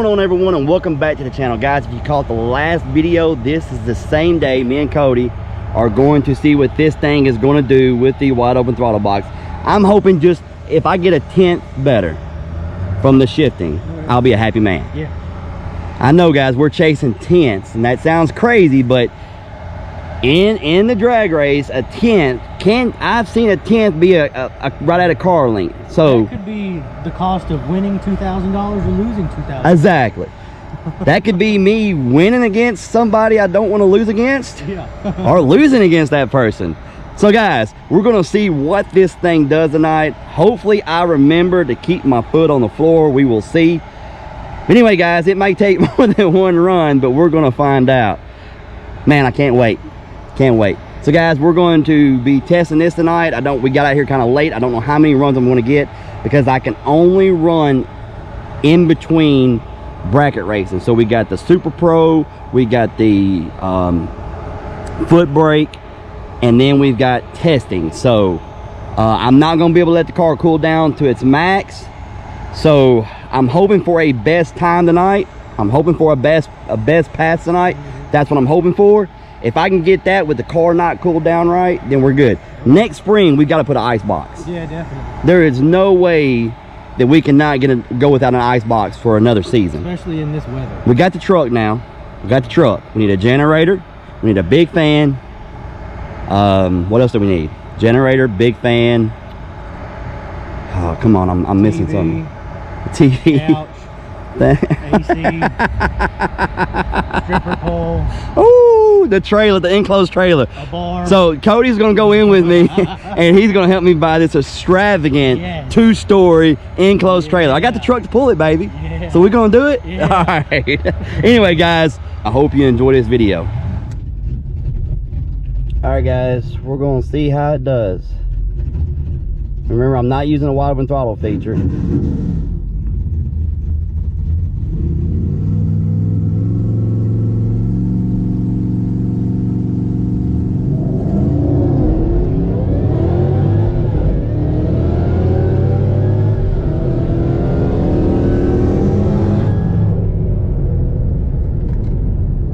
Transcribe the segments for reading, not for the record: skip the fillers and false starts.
going on, everyone, and welcome back to the channel. Guys, if you caught the last video, this is the same day me and Cody are going to see what this thing is going to do with the wide open throttle box. I'm hoping just if I get a 10th better from the shifting, I'll be a happy man. Yeah. I know, guys, we're chasing 10ths, and that sounds crazy, but in the drag race, a 10th I've seen a 10th be a right at a car length. So that could be the cost of winning $2,000 or losing $2,000. Exactly. That could be me winning against somebody I don't want to lose against, yeah. or losing against that person. So guys, we're gonna see what this thing does tonight. Hopefully I remember to keep my foot on the floor. We will see. But anyway, guys, it may take more than one run, but we're gonna find out. Man, I can't wait. Can't wait. So guys, we're going to be testing this tonight. We got out here kind of late. I don't know how many runs I'm going to get because I can only run in between bracket racing. So we got the Super Pro, we got the foot brake, and then we've got testing. So I'm not going to be able to let the car cool down to its max. So I'm hoping for a best time tonight. I'm hoping for a best pass tonight. That's what I'm hoping for. If I can get that with the car not cooled down right, then we're good. Next spring, we've got to put an ice box. Yeah, definitely. There is no way that we cannot go without an ice box for another season. Especially in this weather. We got the truck now. We got the truck. We need a generator. We need a big fan. What else do we need? Generator, big fan. Oh, come on. I'm missing something. TV. Couch. AC. Stripper pole. Ooh, the trailer, the enclosed trailer. A bar. So Cody's gonna go in with me and he's gonna help me buy this extravagant 2-story enclosed trailer. I got the truck to pull it, baby. Yeah. So we're gonna do it? Yeah. All right. Anyway, guys, I hope you enjoy this video. All right, guys, we're gonna see how it does. Remember, I'm not using a wide open throttle feature.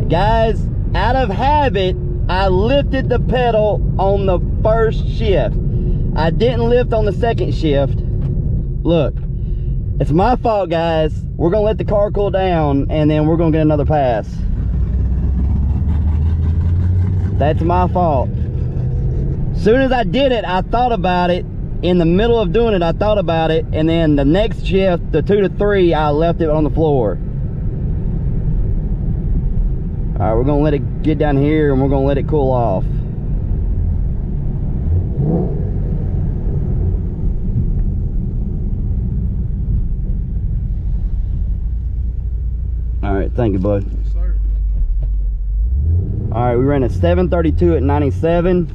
Guys, out of habit, I lifted the pedal on the first shift. I didn't lift on the second shift. Look, it's my fault, guys. We're gonna let the car cool down and then we're gonna get another pass. That's my fault. Soon as I did it, I thought about it. In the middle of doing it, I thought about it, and then the next shift, the 2 to 3, I left it on the floor. All right, we're gonna let it get down here and we're gonna let it cool off. All right, thank you, bud. Yes, sir. All right, we ran a 732 at 97.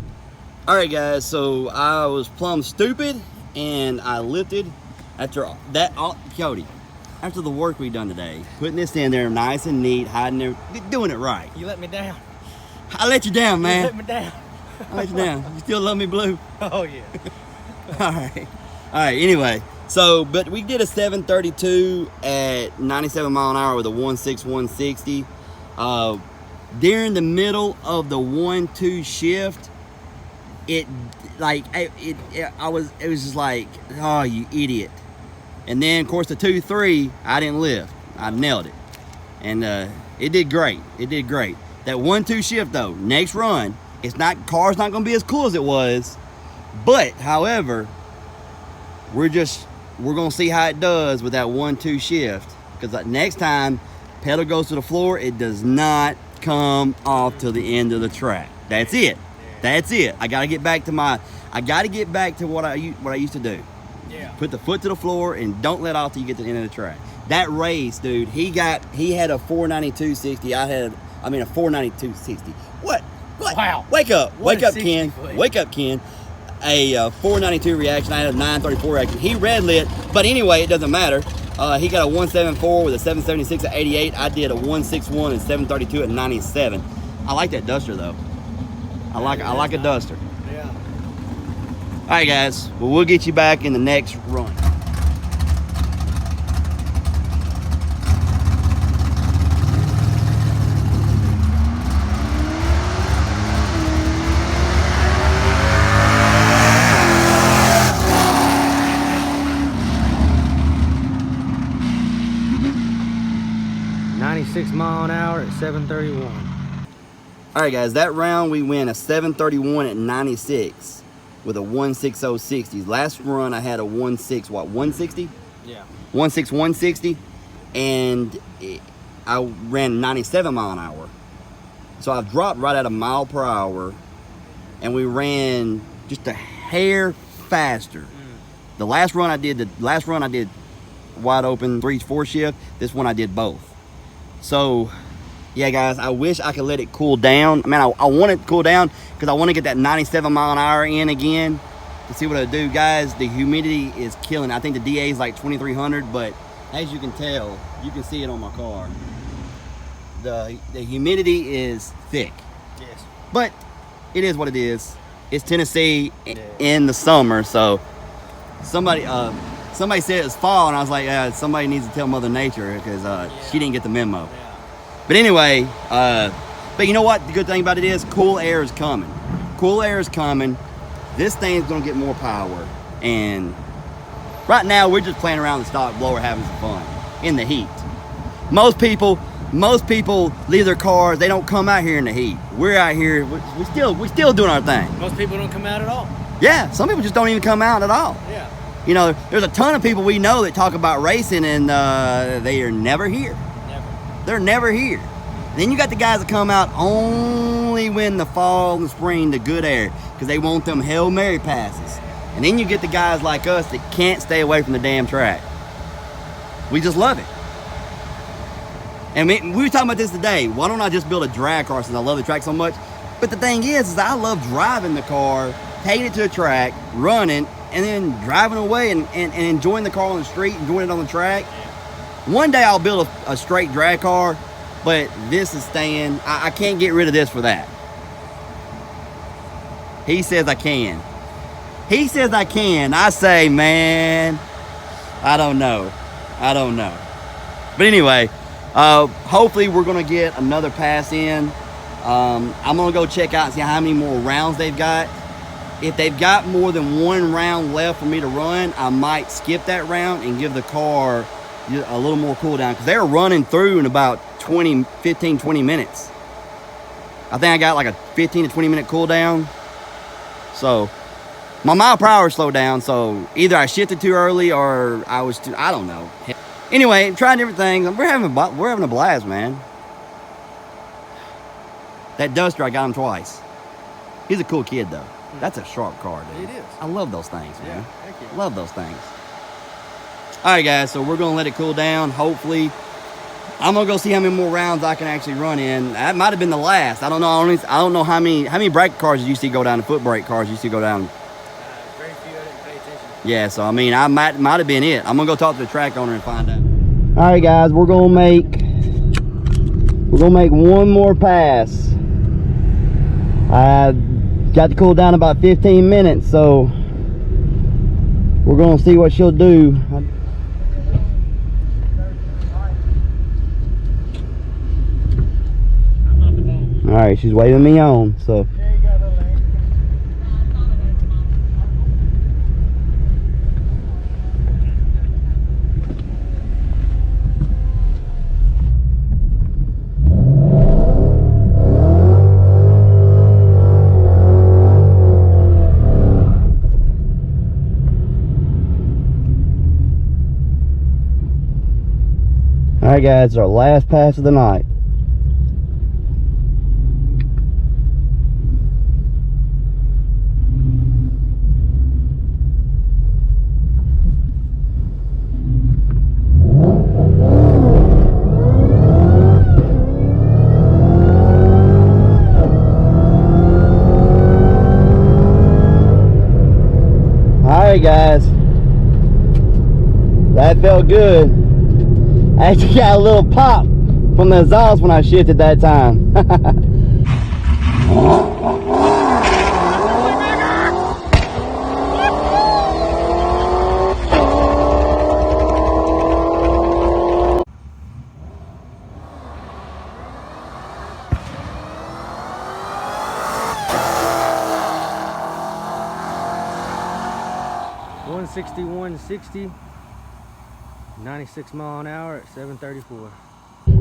All right, guys, so I was plumb stupid and I lifted after that, Cody. After the work we done today, putting this in there nice and neat, hiding there, doing it right. You let me down. I let you down, man. You let me down. I let you down. You still love me, Blue? Oh, yeah. All right. All right, anyway. So, but we did a 732 at 97 mile an hour with a 1.6 160. During the middle of the 1-2 shift, it was just like, oh, you idiot. And then, of course, the 2-3, I didn't lift. I nailed it. And it did great. It did great. That 1-2 shift, though, next run, car's not going to be as cool as it was. But, however, we're going to see how it does with that 1-2 shift. Because next time, pedal goes to the floor, it does not come off till the end of the track. That's it. That's it. I got to get back to what I used to do. Yeah. Put the foot to the floor and don't let off till you get to the end of the track. That race, dude, he had a 492.60. I had a 492.60. What? Wow. Wake up, Ken. Foot. Wake up, Ken. A 492 reaction. I had a 934 reaction. He red lit, but anyway, it doesn't matter. He got a 174 with a 776 at 88. I did a 161 and 732 at 97. I like that Duster though. I like a Duster. Yeah. All right, guys. Well, we'll get you back in the next run. 731. All right, guys, that round we went a 731 at 96 with a 16060. Last run I had a 160. Yeah. 160, and I ran 97 mile an hour. So I've dropped right at a mile per hour, and we ran just a hair faster. The last run I did wide open 3-4 shift. This one I did both. So yeah, guys, I wish I could let it cool down. I mean, I want it to cool down because I want to get that 97 mile an hour in again to see what it'll do. Guys, the humidity is killing. I think the DA is like 2300, but as you can tell, you can see it on my car. The humidity is thick. Yes. But it is what it is. It's Tennessee in the summer, so somebody said it's fall, and I was like, somebody needs to tell Mother Nature because she didn't get the memo. Yeah. But anyway, but you know what? The good thing about it is cool air is coming. Cool air is coming. This thing's gonna get more power. And right now we're just playing around the stock blower, having some fun in the heat. Most people leave their cars. They don't come out here in the heat. We're out here. We still doing our thing. Most people don't come out at all. Yeah, some people just don't even come out at all. Yeah. You know, there's a ton of people we know that talk about racing, and they are never here. They're never here. Then you got the guys that come out only when the fall and spring, the good air, because they want them Hail Mary passes. And then you get the guys like us that can't stay away from the damn track. We just love it. And we were talking about this today. Why don't I just build a drag car since I love the track so much? But the thing is I love driving the car, taking it to a track, running, and then driving away and enjoying the car on the street, enjoying it on the track. One day I'll build a straight drag car, but this is staying. I can't get rid of this for that. He says I can. He says I can. I say, man, I don't know. But anyway, hopefully we're going to get another pass in. I'm going to go check out and see how many more rounds they've got. If they've got more than one round left for me to run, I might skip that round and give the car a little more cool down, because they're running through in about 15, 20 minutes. I think I got like a 15 to 20 minute cool down. So my mile per hour slowed down, so either I shifted too early or I don't know. Anyway, trying different things. We're having a blast, man. That Duster, I got him twice. He's a cool kid though. That's a sharp car, dude. It is. I love those things, man. Yeah, thank you. Love those things. All right, guys, so we're gonna let it cool down. Hopefully, I'm gonna go see how many more rounds I can actually run in. That might have been the last. I don't know. I don't know how many bracket cars you see go down, the foot brake cars you see go down. Very few. I didn't pay attention. Yeah, so I mean, I might have been it. I'm gonna go talk to the track owner and find out. All right, guys, we're gonna make one more pass. I got to cool down about 15 minutes, so we're gonna see what she'll do. All right, she's waving me on, so. All right, guys, it's our last pass of the night. Alright, guys, that felt good. I actually got a little pop from the exhaust when I shifted that time. $160, 96 mile an hour at 734.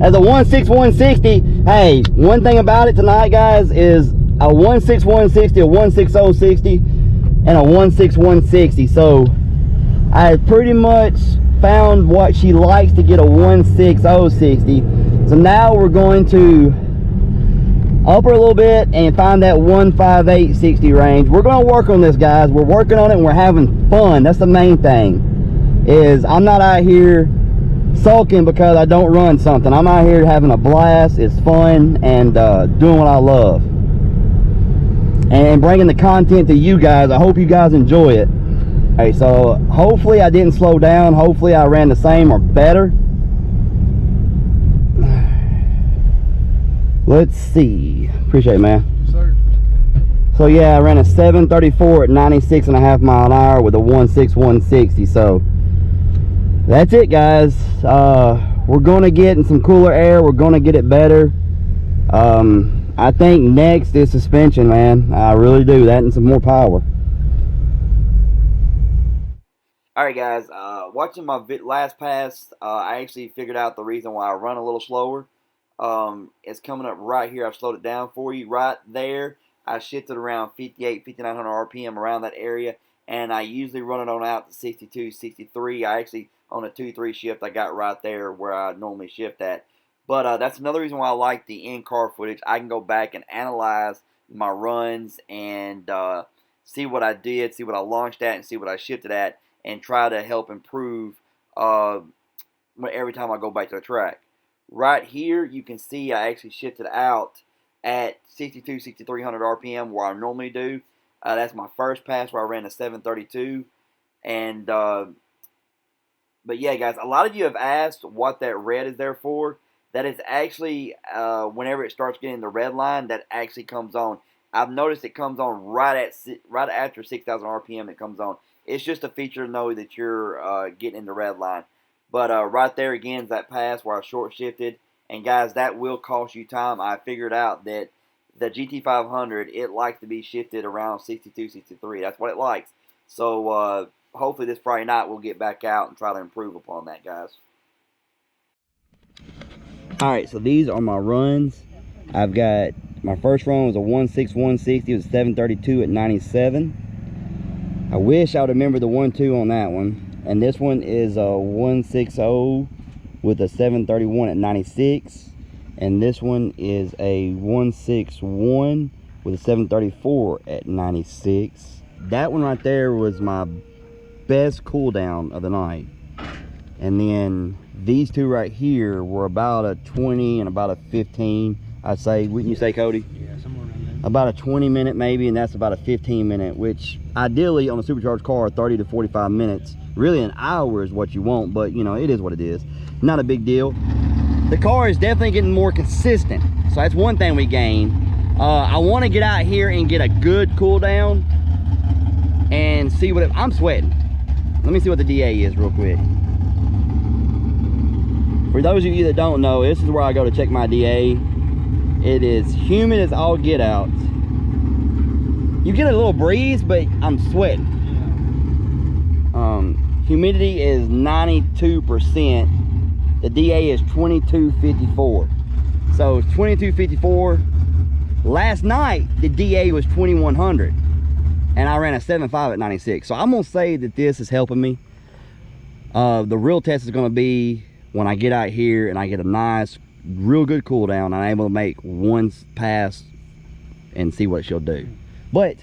as a 1.6 160. Hey, one thing about it tonight, guys, is a 1.6 160, a 1.60 60, and a 1.6 160. So I pretty much found what she likes to get, a 1.60 60. So now we're going to up her a little bit and find that 1.58 60 range. We're going to work on this, guys. We're working on it and we're having fun. That's the main thing, is I'm not out here sulking because I don't run something. I'm out here having a blast. It's fun and doing what I love and bringing the content to you guys. I hope you guys enjoy it. All right, so hopefully I didn't slow down. Hopefully I ran the same or better. Let's see. Appreciate it, man. Yes, sir. So yeah, I ran a 734 at 96.5 mile an hour with a 1.6 160. So that's it, guys. We're gonna get in some cooler air. We're gonna get it better. I think next is suspension, man. I really do. That and some more power. Alright, guys, watching my last pass, I actually figured out the reason why I run a little slower. It's coming up right here. I've slowed it down for you. Right there, I shifted around 58, 5900 RPM around that area, and I usually run it on out to 62, 63. I actually, on a 2-3 shift, I got right there where I normally shift at. But that's another reason why I like the in-car footage. I can go back and analyze my runs and see what I did, see what I launched at, and see what I shifted at, and try to help improve every time I go back to the track. Right here, you can see I actually shifted out at 62, 6300 RPM where I normally do. That's my first pass where I ran a 732. And, but yeah, guys, a lot of you have asked what that red is there for. That is actually, whenever it starts getting the red line, that actually comes on. I've noticed it comes on right after 6,000 RPM it comes on. It's just a feature to know that you're getting in the red line. But right there again is that pass where I short shifted. And guys, that will cost you time. I figured out that the GT500, it likes to be shifted around 62, 63. That's what it likes. So hopefully this Friday night we'll get back out and try to improve upon that, guys. Alright, so these are my runs. I've got, my first run was a 1.6 160 with 732 at 97. I wish I would remember the 1.2 on that one. And this one is a 1.60 with a 731 at 96. And this one is a 1.61 with a 734 at 96. That one right there was my best cool down of the night. And then these two right here were about a 20 and about a 15, I'd say. Wouldn't you say, Cody? Yeah, somewhere around there. About a 20 minute maybe, and that's about a 15 minute, which ideally on a supercharged car, 30 to 45 minutes. Really an hour is what you want, but you know, it is what it is. Not a big deal. The car is definitely getting more consistent, so that's one thing we gain. I want to get out here and get a good cool down and see what I'm sweating. Let me see what the DA is real quick. For those of you that don't know, this is where I go to check my DA. It is humid as all get out. You get a little breeze, but I'm sweating. Humidity is 92%. The DA is 2254. So it's 2254. Last night the DA was 2100, and I ran a 7.5 at 96. So I'm gonna say that this is helping me. The real test is gonna be when I get out here and I get a nice, real good cool down. I'm able to make one pass and see what she'll do. But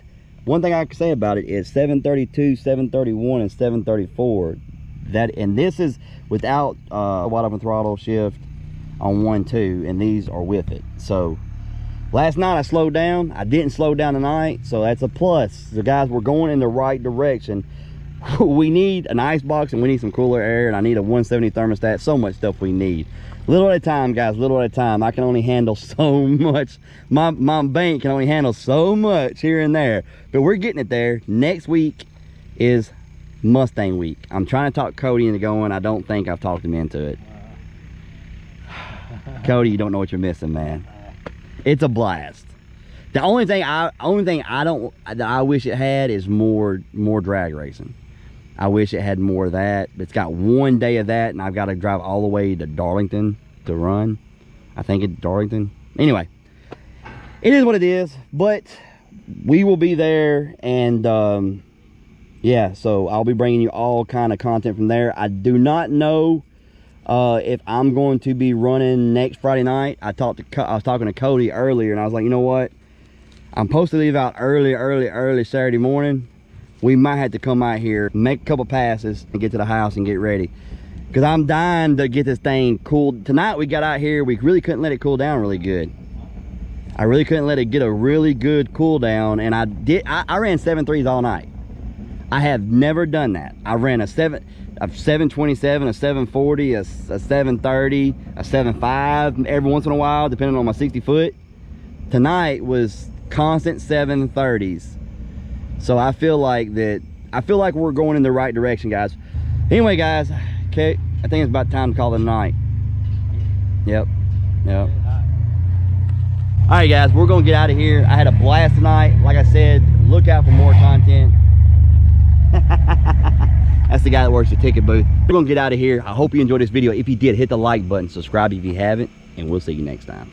one thing I can say about it is 732, 731, and 734. And this is without wide open throttle shift on 1.2, and these are with it. So last night I slowed down. I didn't slow down tonight, so that's a plus. The guys, we're going in the right direction. We need an ice box and we need some cooler air, and I need a 170 thermostat. So much stuff we need. Little at a time, guys, little at a time. I can only handle so much. My bank can only handle so much here and there, but we're getting it there. Next week is Mustang week. I'm trying to talk Cody into going. I don't think I've talked him into it. Cody, you don't know what you're missing, man. It's a blast. The only thing I wish it had is more drag racing. I wish it had more of that. It's got one day of that, and I've got to drive all the way to Darlington to run. I think it's Darlington. Anyway, it is what it is, but we will be there, and yeah, so I'll be bringing you all kind of content from there. I do not know if I'm going to be running next Friday night. I was talking to Cody earlier, and I was like, you know what, I'm supposed to leave out early Saturday morning. We might have to come out here, make a couple passes, and get to the house and get ready, because I'm dying to get this thing cooled. Tonight we got out here, we really couldn't let it cool down really good. I really couldn't let it get a really good cool down, and I ran 7.3s all night. I have never done that. I ran a 727, a 740, a 730, a 7.5 every once in a while, depending on my 60 foot. Tonight was constant 730s. So I feel like we're going in the right direction, guys. Anyway, guys, okay, I think it's about time to call it a night. Yep. All right, guys, we're gonna get out of here. I had a blast tonight. Like I said, look out for more content. That's the guy that works the ticket booth. We're gonna get out of here. I hope you enjoyed this video. If you did, hit the like button, subscribe if you haven't, and we'll see you next time.